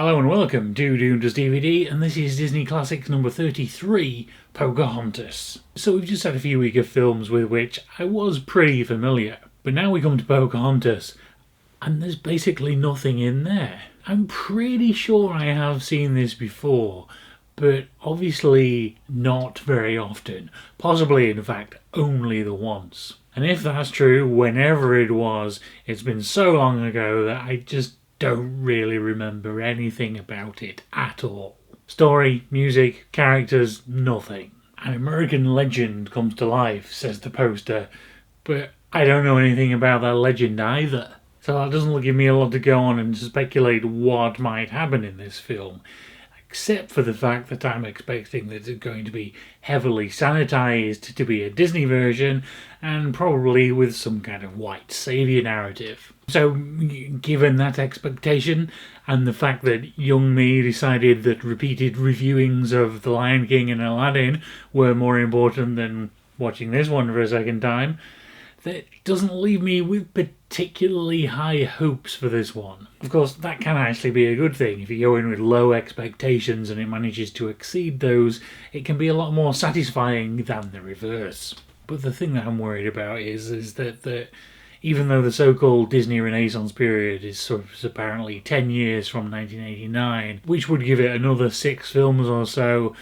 Hello and welcome to Doom Does DVD, and this is Disney Classics number 33, Pocahontas. So we've just had a few weeks of films with which I was pretty familiar, but now we come to Pocahontas, and there's basically nothing in there. I'm pretty sure I have seen this before, but obviously not very often. Possibly, in fact, only the once. And if that's true, whenever it was, it's been so long ago that I just don't really remember anything about it at all. Story, music, characters, nothing. An American legend comes to life, says the poster, but I don't know anything about that legend either. So that doesn't give me a lot to go on and speculate what might happen in this film, except for the fact that I'm expecting that it's going to be heavily sanitized to be a Disney version and probably with some kind of white saviour narrative. So, given that expectation and the fact that young me decided that repeated reviewings of The Lion King and Aladdin were more important than watching this one for a second time, that doesn't leave me with particularly high hopes for this one. Of course, that can actually be a good thing. If you go in with low expectations and it manages to exceed those, it can be a lot more satisfying than the reverse. But the thing that I'm worried about is that even though the so-called Disney Renaissance period is sort of apparently 10 years from 1989, which would give it another 6 films or so,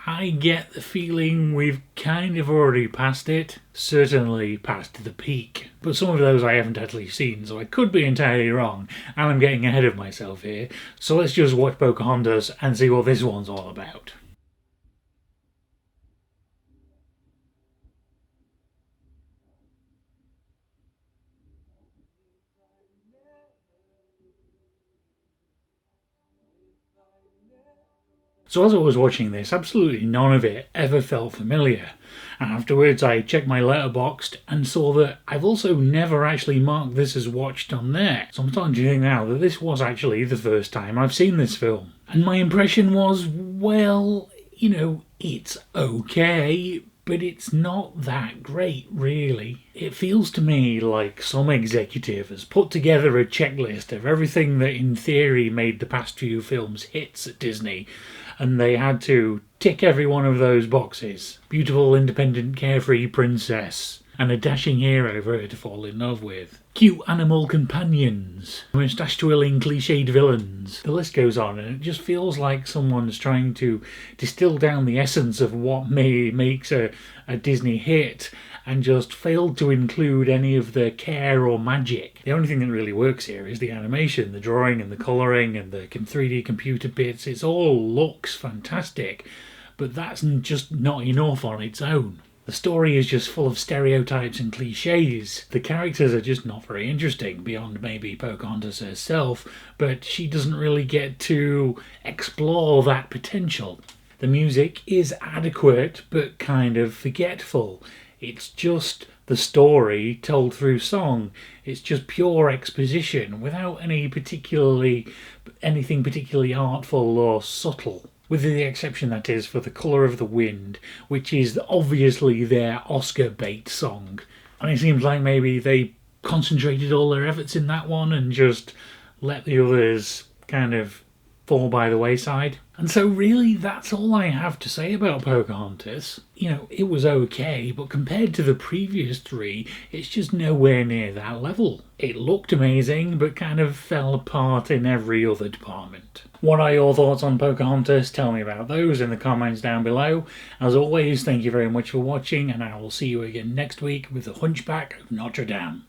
I get the feeling we've kind of already passed it, certainly past the peak. But some of those I haven't actually seen, so I could be entirely wrong, and I'm getting ahead of myself here. So let's just watch Pocahontas and see what this one's all about. So as I was watching this, absolutely none of it ever felt familiar. And afterwards I checked my letterboxd and saw that I've also never actually marked this as watched on there. So I'm starting to think now that this was actually the first time I've seen this film. And my impression was, well, it's okay, but it's not that great, really. It feels to me like some executive has put together a checklist of everything that in theory made the past few films hits at Disney, and they had to tick every one of those boxes. Beautiful, independent, carefree princess, and a dashing hero for her to fall in love with. Cute animal companions, moustache-twirling cliched villains. The list goes on, and it just feels like someone's trying to distill down the essence of what makes a Disney hit and just failed to include any of the care or magic. The only thing that really works here is the animation, the drawing and the colouring and the 3D computer bits. It all looks fantastic, but that's just not enough on its own. The story is just full of stereotypes and cliches. The characters are just not very interesting, beyond maybe Pocahontas herself, but she doesn't really get to explore that potential. The music is adequate, but kind of forgetful. It's just the story told through song. It's just pure exposition, without anything particularly artful or subtle. With the exception, that is, for The Colour of the Wind, which is obviously their Oscar bait song. And it seems like maybe they concentrated all their efforts in that one and just let the others kind of fall by the wayside. And so really that's all I have to say about Pocahontas. It was okay, but compared to the previous 3, it's just nowhere near that level. It looked amazing, but kind of fell apart in every other department. What are your thoughts on Pocahontas? Tell me about those in the comments down below. As always, thank you very much for watching, and I will see you again next week with The Hunchback of Notre Dame.